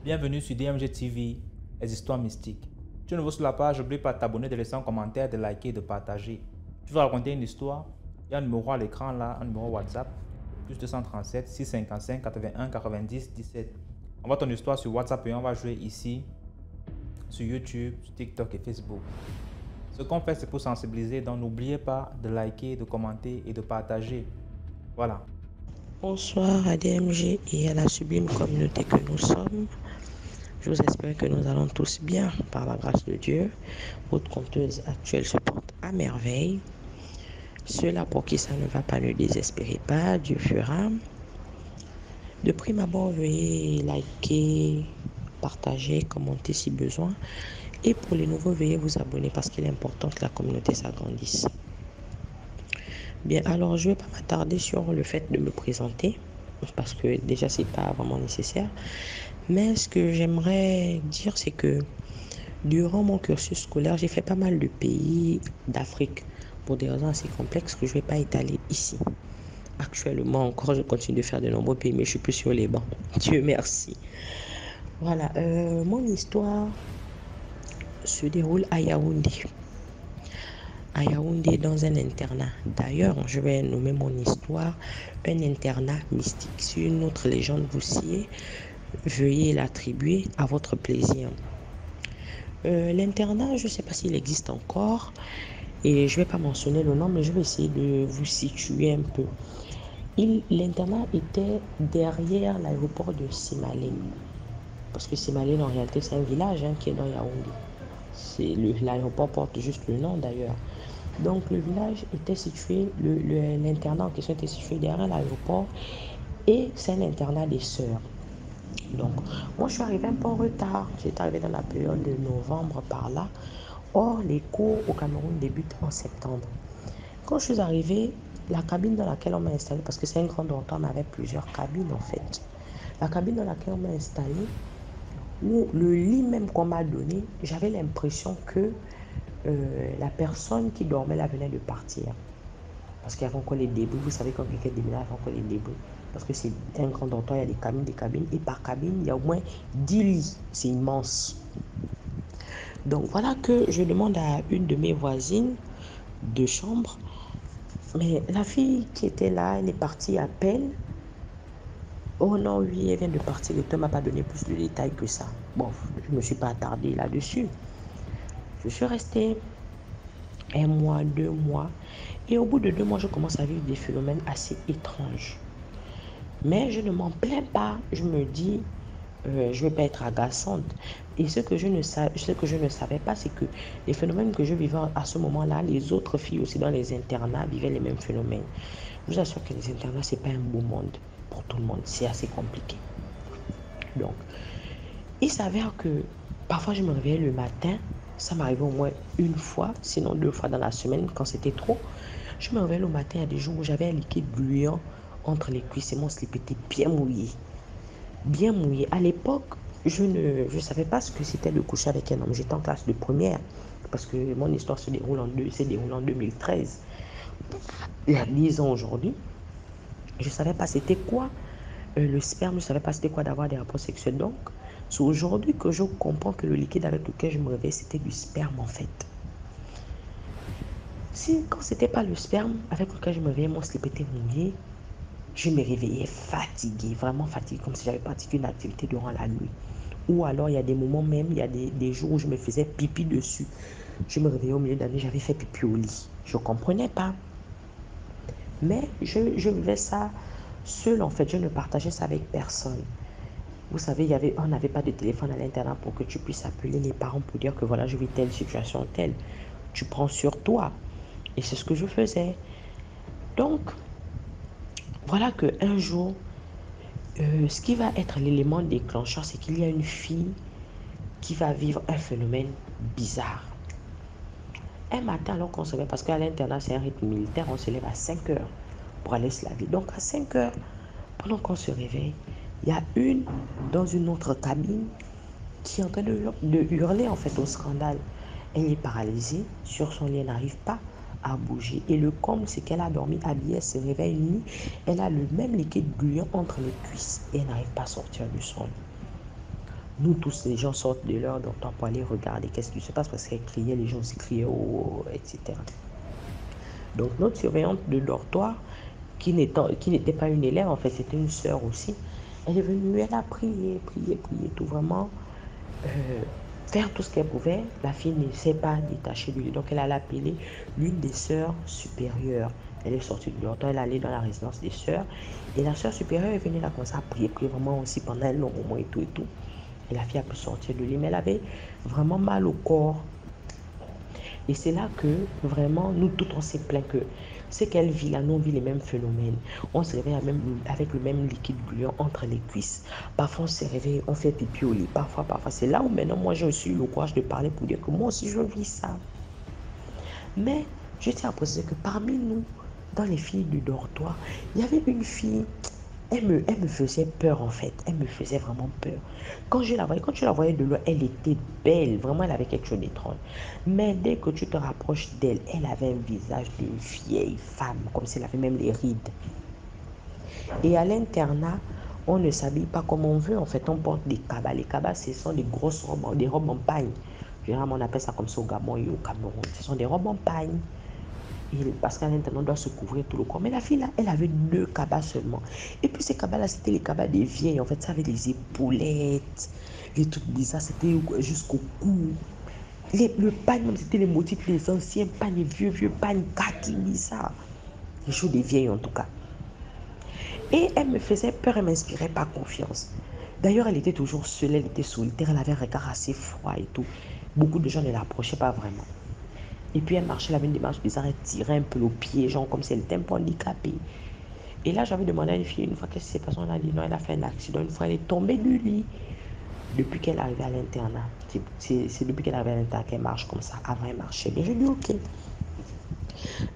Bienvenue sur DMG TV, les histoires mystiques. Tu es nouveau sur la page, n'oublie pas de t'abonner, de laisser un commentaire, de liker et de partager. Tu veux raconter une histoire? Il y a un numéro à l'écran là, un numéro WhatsApp, plus 237 655 81 90 17. Envoie ton histoire sur WhatsApp et on va jouer ici, sur YouTube, sur TikTok et Facebook. Ce qu'on fait, c'est pour sensibiliser, donc n'oubliez pas de liker, de commenter et de partager. Voilà. Bonsoir à DMG et à la sublime communauté que nous sommes. Je vous espère que nous allons tous bien par la grâce de Dieu. Votre conteuse actuelle se porte à merveille. Ceux-là pour qui ça ne va pas, ne désespérez pas, Dieu fera. De prime abord, veuillez liker, partager, commenter si besoin. Et pour les nouveaux, veuillez vous abonner parce qu'il est important que la communauté s'agrandisse. Bien, alors je ne vais pas m'attarder sur le fait de me présenter parce que déjà c'est pas vraiment nécessaire. Mais ce que j'aimerais dire, c'est que durant mon cursus scolaire, j'ai fait pas mal de pays d'Afrique pour des raisons assez complexes que je ne vais pas étaler ici. Actuellement encore, je continue de faire de nombreux pays, mais je suis plus sur les bancs. Dieu merci. Voilà, mon histoire se déroule à Yaoundé. À Yaoundé, dans un internat. D'ailleurs, je vais nommer mon histoire un internat mystique. Si une autre légende vous sied, veuillez l'attribuer à votre plaisir. L'internat, je ne sais pas s'il existe encore et je ne vais pas mentionner le nom, mais je vais essayer de vous situer un peu. L'internat était derrière l'aéroport de Simalé. Parce que Simalé, en réalité, c'est un village qui est dans Yaoundé. L'aéroport porte juste le nom d'ailleurs. Donc le village était situé, l'internat en question était situé derrière l'aéroport et c'est un internat des sœurs. Donc moi je suis arrivée un peu en retard, j'étais arrivée dans la période de novembre par là. Or les cours au Cameroun débutent en septembre. Quand je suis arrivée, la cabine dans laquelle on m'a installée, parce que c'est un grand dortoir mais avec plusieurs cabines en fait. La cabine dans laquelle on m'a installée, le lit même qu'on m'a donné, j'avais l'impression que la personne qui dormait là venait de partir. Parce qu'il y avait encore les débris. Vous savez, quand quelqu'un déménage, il y a encore les débris. Parce que c'est un grand dortoir, il y a des cabines. Et par cabine, il y a au moins 10 lits. C'est immense. Donc voilà que je demande à une de mes voisines de chambre. Mais la fille qui était là, elle est partie à peine. Oh non, oui, elle vient de partir. Le temps ne m'a pas donné plus de détails que ça. Bon, je ne me suis pas attardée là-dessus. Je suis restée 1 mois, 2 mois. Et au bout de 2 mois, je commence à vivre des phénomènes assez étranges. Mais je ne m'en plains pas. Je me dis, je ne vais pas être agaçante. Et ce que je ne savais pas, c'est que les phénomènes que je vivais à ce moment-là, les autres filles aussi dans les internats vivaient les mêmes phénomènes. Je vous assure que les internats, ce n'est pas un beau monde pour tout le monde. C'est assez compliqué. Donc, il s'avère que parfois je me réveillais le matin. Ça m'arrivait au moins une fois, sinon 2 fois dans la semaine quand c'était trop. Je me réveillais le matin, il y a des jours où j'avais un liquide gluant entre les cuisses et mon slip était bien mouillé. Bien mouillé. À l'époque, je ne savais pas ce que c'était de coucher avec un homme. J'étais en classe de première parce que mon histoire s'est déroulée en 2013. Il y a 10 ans aujourd'hui. Je ne savais pas c'était quoi le sperme, je ne savais pas c'était quoi d'avoir des rapports sexuels. Donc, c'est aujourd'hui que je comprends que le liquide avec lequel je me réveillais, c'était du sperme en fait. Quand c'était pas le sperme avec lequel je me réveillais, mon slip était mouillé, je me réveillais fatiguée, vraiment fatiguée, comme si j'avais pratiqué une activité durant la nuit. Ou alors, il y a des moments même, il y a des jours où je me faisais pipi dessus. Je me réveillais au milieu de la nuit, j'avais fait pipi au lit. Je ne comprenais pas. Mais je vivais ça seule en fait, je ne partageais ça avec personne. Vous savez, on n'avait pas de téléphone à l'internat pour que tu puisses appeler les parents pour dire que voilà, je vis telle situation, telle. Tu prends sur toi. Et c'est ce que je faisais. Donc, voilà qu'un jour, ce qui va être l'élément déclencheur, c'est qu'il y a une fille qui va vivre un phénomène bizarre. Un matin, alors qu'on se lève, parce qu'à l'internat, c'est un rythme militaire, on se lève à 5 heures pour aller se laver. Donc, à 5 heures, pendant qu'on se réveille, il y a une dans une autre cabine qui est en train de hurler en fait au scandale. Elle est paralysée, sur son lit, elle n'arrive pas à bouger. Et le comble, c'est qu'elle a dormi habillée, elle se réveille nue, elle a le même liquide gluant entre les cuisses et elle n'arrive pas à sortir du son lit. Nous tous, les gens sortent de leur dortoir pour aller regarder qu'est-ce qui se passe parce qu'elle criait, les gens aussi criaient, oh, etc. Donc notre surveillante de dortoir, qui n'était pas une élève, en fait, c'était une sœur aussi, elle est venue, elle a prié, tout vraiment. Faire tout ce qu'elle pouvait, la fille ne s'est pas détachée de lui. Donc elle allait appeler l'une des sœurs supérieures. Elle est sortie du dortoir, elle est allée dans la résidence des sœurs. Et la sœur supérieure est venue là comme ça à prier vraiment aussi pendant un long moment et tout et tout. Et la fille a pu sortir de lui, mais elle avait vraiment mal au corps. Et c'est là que vraiment, nous tous, on s'est plaint que c'est qu'elle vit là, nous on vit les mêmes phénomènes. On se réveille avec le même liquide gluant entre les cuisses. Parfois on se réveille, on fait pipi au lit. Parfois. C'est là où maintenant moi j'ai aussi le courage de parler pour dire que moi aussi je vis ça. Mais je tiens à préciser que parmi nous, dans les filles du dortoir, il y avait une fille, elle me faisait peur en fait. Elle me faisait vraiment peur. Quand tu la voyais de loin, elle était belle. Vraiment, elle avait quelque chose d'étrange. Mais dès que tu te rapproches d'elle, elle avait un visage de vieille femme, comme si elle avait même les rides. Et à l'internat, on ne s'habille pas comme on veut. En fait, on porte des cabas. Les cabas, ce sont des grosses robes, des robes en pagne. Généralement, on appelle ça comme ça au Gabon et au Cameroun. Ce sont des robes en pagne. Parce qu'à l'intérieur, on doit se couvrir tout le corps. Mais la fille, là, elle avait 2 cabas seulement. Et puis, ces cabas-là, c'était les cabas des vieilles. En fait, ça avait des épaulettes, les trucs bizarres. C'était jusqu'au cou. Le pagne, même, c'était les motifs des anciens pagnes, les vieux pagnes, kaki, bizarres. Les choses des vieilles, en tout cas. Et elle me faisait peur, elle m'inspirait pas confiance. D'ailleurs, elle était toujours seule, elle était solitaire, elle avait un regard assez froid et tout. Beaucoup de gens ne l'approchaient pas vraiment. Et puis elle marchait, elle avait une démarche bizarre, elle tirait un peu le pied, genre comme si elle était un peu handicapée. Et là, j'avais demandé à une fille une fois qu'est-ce qui s'est passé, on a dit non, elle a fait un accident. Une fois, elle est tombée du lit. Depuis qu'elle est arrivée à l'internat, c'est depuis qu'elle est arrivée à l'internat qu'elle marche comme ça. Avant, elle marchait bien. Je dis ok.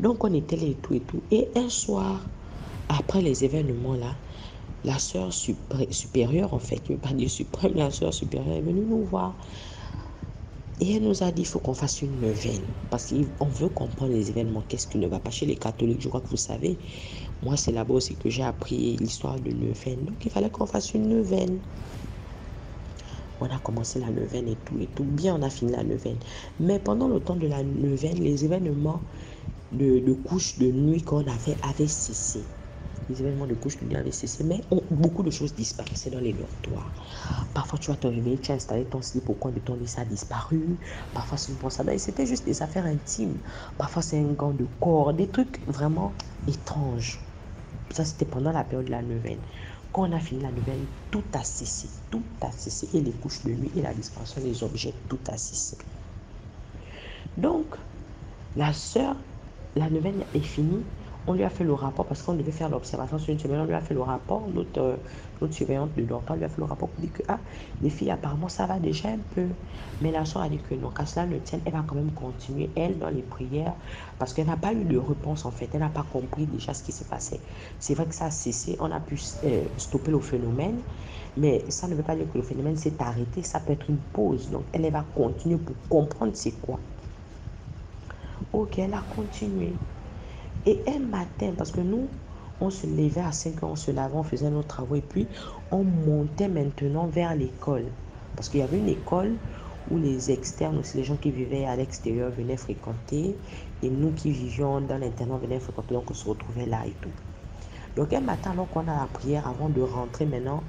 Donc, on était là et tout et tout. Et un soir, après les événements là, la sœur supérieure, en fait, je ne vais pas dire suprême, la sœur supérieure est venue nous voir. Et elle nous a dit qu'il faut qu'on fasse une neuvaine. Parce qu'on veut comprendre les événements. Qu'est-ce qui ne va pas chez les catholiques? Je crois que vous savez. Moi, c'est là-bas aussi que j'ai appris l'histoire de neuvaine. Donc, il fallait qu'on fasse une neuvaine. On a commencé la neuvaine et tout. Bien, on a fini la neuvaine. Mais pendant le temps de la neuvaine, les événements de couches de nuit qu'on avait avaient cessé. Les événements de couches de nuit avaient cessé. Mais beaucoup de choses disparaissaient dans les dortoirs. Parfois, tu vas te réveiller, tu as installé ton slip au coin de ton lit, ça a disparu. Parfois, c'est une brosse à dents. C'était juste des affaires intimes. Parfois, c'est un gant de corps. Des trucs vraiment étranges. Ça, c'était pendant la période de la neuvaine. Quand on a fini la neuvaine, tout a cessé. Tout a cessé. Et les couches de nuit et la disparition des objets, tout a cessé. Donc, la sœur, la neuvaine est finie. On lui a fait le rapport parce qu'on devait faire l'observation sur une semaine. On lui a fait le rapport. Notre surveillante de dortoir lui a fait le rapport pour dire que les filles, apparemment, ça va déjà un peu. Mais la soeur a dit que non, qu'à cela ne tienne, elle va quand même continuer, elle, dans les prières, parce qu'elle n'a pas eu de réponse, en fait. Elle n'a pas compris déjà ce qui se passait. C'est vrai que ça a cessé. On a pu stopper le phénomène. Mais ça ne veut pas dire que le phénomène s'est arrêté. Ça peut être une pause. Donc, elle va continuer pour comprendre c'est quoi. Ok, elle a continué. Et un matin, parce que nous, on se levait à 5 heures, on se lavait, on faisait nos travaux et puis on montait maintenant vers l'école. Parce qu'il y avait une école où les externes, aussi les gens qui vivaient à l'extérieur venaient fréquenter et nous qui vivions dans l'internat venaient fréquenter, donc on se retrouvait là et tout. Donc un matin, alors qu'on a la prière avant de rentrer maintenant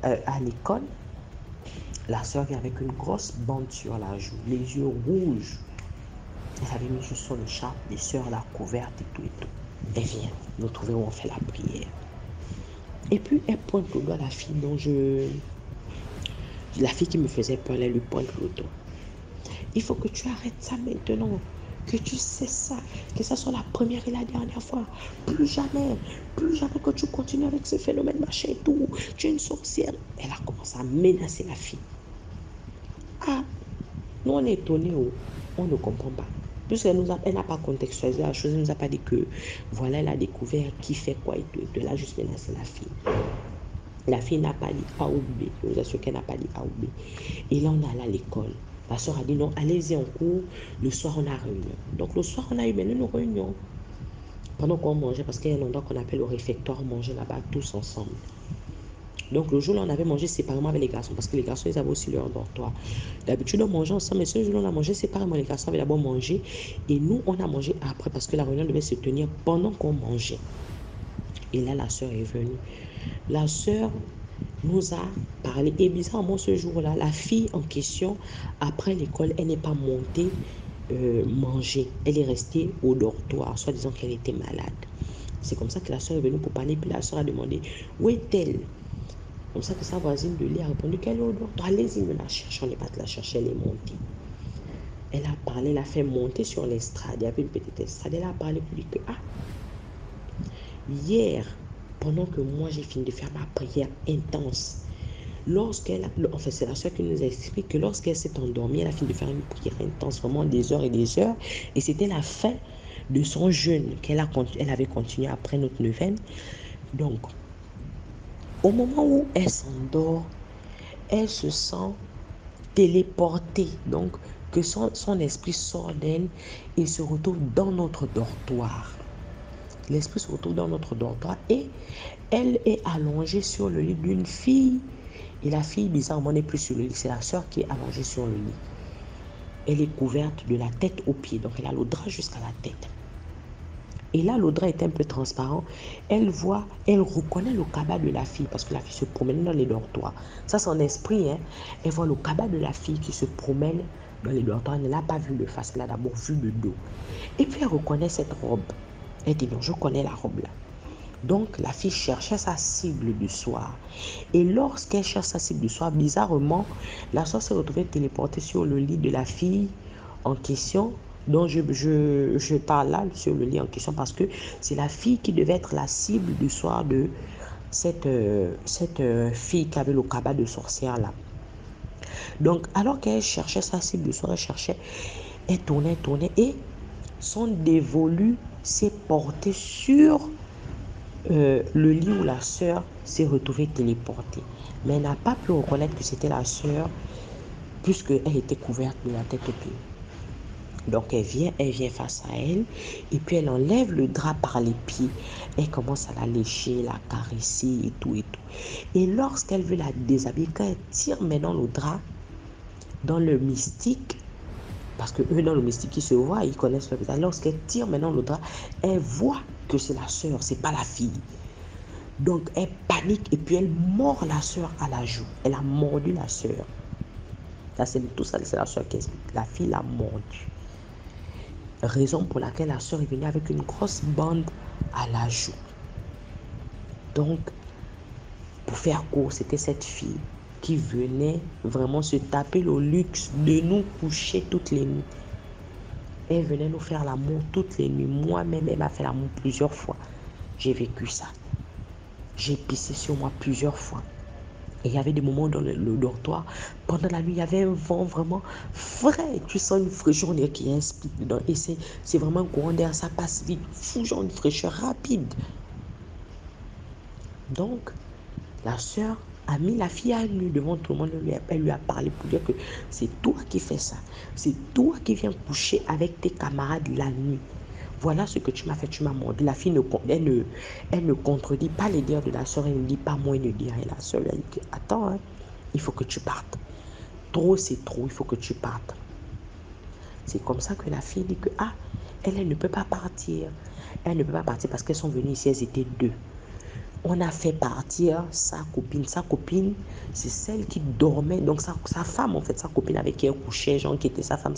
à l'école, la soeur vient avec une grosse bande sur la joue, les yeux rouges. Elle avait mis juste son écharpe, les sœurs la couverte et tout. Elle vient nous trouver où on fait la prière. Et puis elle pointe le doigt à la fille dont la fille qui me faisait peur, elle lui pointe le doigt. Il faut que tu arrêtes ça maintenant. Que tu sais ça. Que ça soit la première et la dernière fois. Plus jamais que tu continues avec ce phénomène machin et tout. Tu es une sorcière. Elle a commencé à menacer la fille. Nous on est étonnés, on ne comprend pas. Puisqu'elle n'a pas contextualisé la chose, elle ne nous a pas dit que voilà, elle a découvert qui fait quoi et tout. Et de là, juste menacer la fille. La fille n'a pas dit A ou B. Je vous assure qu'elle n'a pas dit A ou B. Et là, on est allé à l'école. La soeur a dit non, allez-y en cours. Le soir, on a réunion. Donc, le soir, on a eu maintenant une réunion. Pendant qu'on mangeait, parce qu'il y a un endroit qu'on appelle le réfectoire, on mangeait là-bas tous ensemble. Donc, le jour-là, on avait mangé séparément avec les garçons parce que les garçons, ils avaient aussi leur dortoir. D'habitude, on mangeait ensemble, mais ce jour-là, on a mangé séparément. Les garçons avaient d'abord mangé et nous, on a mangé après parce que la réunion devait se tenir pendant qu'on mangeait. Et là, la sœur est venue. La sœur nous a parlé. Et bizarrement, ce jour-là, la fille en question, après l'école, elle n'est pas montée manger. Elle est restée au dortoir, soit disant qu'elle était malade. C'est comme ça que la sœur est venue pour parler. Puis la sœur a demandé, où est-elle? Comme ça que sa voisine de lit a répondu qu'elle est au dortoir. Allez-y, me la cherche. On n'est pas de la chercher, elle est montée. Elle a parlé, elle a fait monter sur l'estrade. Il y avait une petite estrade. Elle a parlé pour dire que, hier, pendant que moi j'ai fini de faire ma prière intense, enfin c'est la soeur qui nous explique que lorsqu'elle s'est endormie, elle a fini de faire une prière intense, vraiment des heures et des heures, et c'était la fin de son jeûne elle avait continué après notre neuvaine. Donc, au moment où elle s'endort, elle se sent téléportée, donc que son esprit sort d'elle et se retrouve dans notre dortoir. L'esprit se retrouve dans notre dortoir et elle est allongée sur le lit d'une fille. Et la fille, bizarrement, n'est plus sur le lit. C'est la sœur qui est allongée sur le lit. Elle est couverte de la tête aux pieds. Donc, elle a le drap jusqu'à la tête. Et là, le drap est un peu transparent. Elle reconnaît le cabas de la fille parce que la fille se promène dans les dortoirs. Ça, son esprit, hein. Elle voit le cabas de la fille qui se promène dans les dortoirs. Elle ne l'a pas vu de face, elle a d'abord vu le dos. Et puis, elle reconnaît cette robe. Elle dit non, je connais la robe là. Donc, la fille cherchait sa cible du soir. Et lorsqu'elle cherche sa cible du soir, bizarrement, la soeur s'est retrouvée téléportée sur le lit de la fille en question, dont je parle là, sur le lit en question, parce que c'est la fille qui devait être la cible du soir de cette fille qui avait le cabas de sorcière là. Donc, alors qu'elle cherchait sa cible du soir, elle tournait, et son dévolu s'est porté sur le lit où la sœur s'est retrouvée téléportée. Mais elle n'a pas pu reconnaître que c'était la sœur puisqu'elle était couverte de la tête aux pieds. Donc elle vient face à elle et puis elle enlève le drap par les pieds. Elle commence à la lécher, la caresser et tout et tout. Et lorsqu'elle veut la déshabiller, quand elle tire maintenant le drap dans le mystique, parce que eux dans le mystique ils se voient, ils connaissent le visage. Lorsqu'elle tire maintenant le drap, elle voit que c'est la sœur, c'est pas la fille. Donc elle panique et puis elle mord la sœur à la joue. Elle a mordu la sœur. Ça c'est tout ça, c'est la sœur qui explique. La fille l'a mordu. Raison pour laquelle la sœur est venue avec une grosse bande à la joue. Donc, pour faire court, c'était cette fille qui venait vraiment se taper le luxe de nous coucher toutes les nuits. Elle venait nous faire l'amour toutes les nuits. Moi-même, elle m'a fait l'amour plusieurs fois. J'ai vécu ça. J'ai pissé sur moi plusieurs fois. Et il y avait des moments dans le dortoir. Pendant la nuit, il y avait un vent vraiment frais. Tu sens une fraîcheur qui inspire dedans. Et c'est vraiment un courant d'air. Ça passe vite. Fou, genre une fraîcheur rapide. Donc, la sœur a mis la fille à nu devant tout le monde. Elle lui a parlé pour dire que c'est toi qui fais ça. C'est toi qui viens coucher avec tes camarades la nuit. Voilà ce que tu m'as fait, tu m'as mordu. La fille elle ne contredit pas les dires de la soeur, elle ne dit pas moi, elle ne dit rien. La soeur lui a dit, attends, hein, il faut que tu partes. Trop, c'est trop, il faut que tu partes. C'est comme ça que la fille dit que, elle ne peut pas partir. Elle ne peut pas partir parce qu'elles sont venues ici, elles étaient deux. On a fait partir sa copine. Sa copine, c'est celle qui dormait. Donc, sa femme, en fait, sa copine avec qui elle couchait, genre qui était sa femme.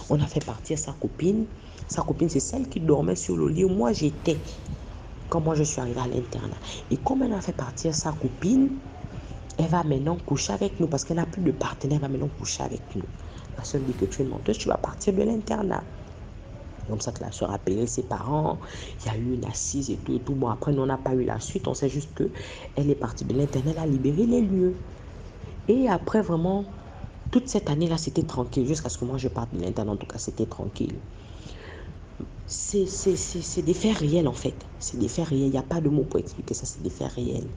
On a fait partir sa copine. Sa copine, c'est celle qui dormait sur le lit où moi j'étais quand moi je suis arrivée à l'internat. Et comme elle a fait partir sa copine, elle va maintenant coucher avec nous parce qu'elle n'a plus de partenaire. Elle va maintenant coucher avec nous. La soeur dit que tu es menteuse, tu vas partir de l'internat. Comme ça que la soeur a appelé ses parents. Il y a eu une assise et tout. Bon, après, nous, on n'a pas eu la suite. On sait juste qu'elle est partie de l'internat, elle a libéré les lieux. Et après, vraiment, toute cette année-là, c'était tranquille. Jusqu'à ce que moi, je parte de l'internat. En tout cas, c'était tranquille. C'est des faits réels en fait. C'est des faits réels. Il n'y a pas de mots pour expliquer ça. C'est des faits réels.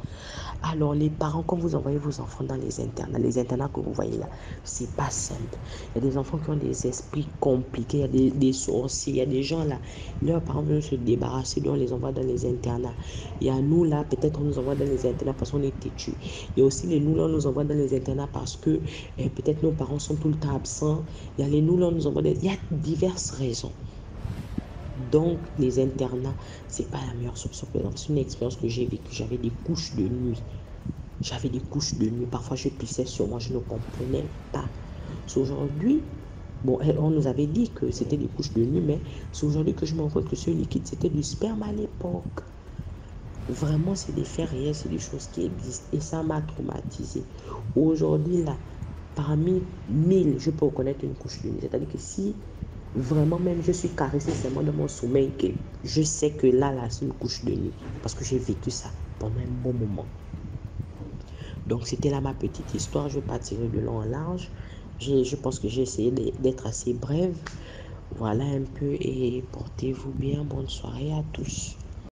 Alors les parents, quand vous envoyez vos enfants dans les internats que vous voyez là, c'est pas simple. Il y a des enfants qui ont des esprits compliqués. Il y a des sorciers. Il y a des gens là. Leurs parents veulent se débarrasser d'eux, on les envoie dans les internats. Il y a nous là, peut-être on nous envoie dans les internats parce qu'on est têtus. Il y a aussi les nous là, on nous envoie dans les internats parce que peut-être nos parents sont tout le temps absents. Il y a les nous là, on nous envoie. Il y a diverses raisons. Donc, les internats, c'est pas la meilleure solution. C'est une expérience que j'ai vécue. J'avais des couches de nuit. J'avais des couches de nuit. Parfois, je pissais sur moi. Je ne comprenais pas. C'est aujourd'hui, bon, on nous avait dit que c'était des couches de nuit, mais c'est aujourd'hui que je me rends compte que ce liquide, c'était du sperme à l'époque. Vraiment, c'est des faits réels, c'est des choses qui existent. Et ça m'a traumatisé. Aujourd'hui, là, parmi 1000, je peux reconnaître une couche de nuit. C'est-à-dire que si vraiment même je suis caressée seulement dans mon sommeil, que je sais que là c'est une couche de nuit. Parce que j'ai vécu ça pendant un bon moment. Donc c'était là ma petite histoire. Je ne vais pas tirer de long en large. Je pense que j'ai essayé d'être assez brève. Voilà un peu et portez-vous bien. Bonne soirée à tous.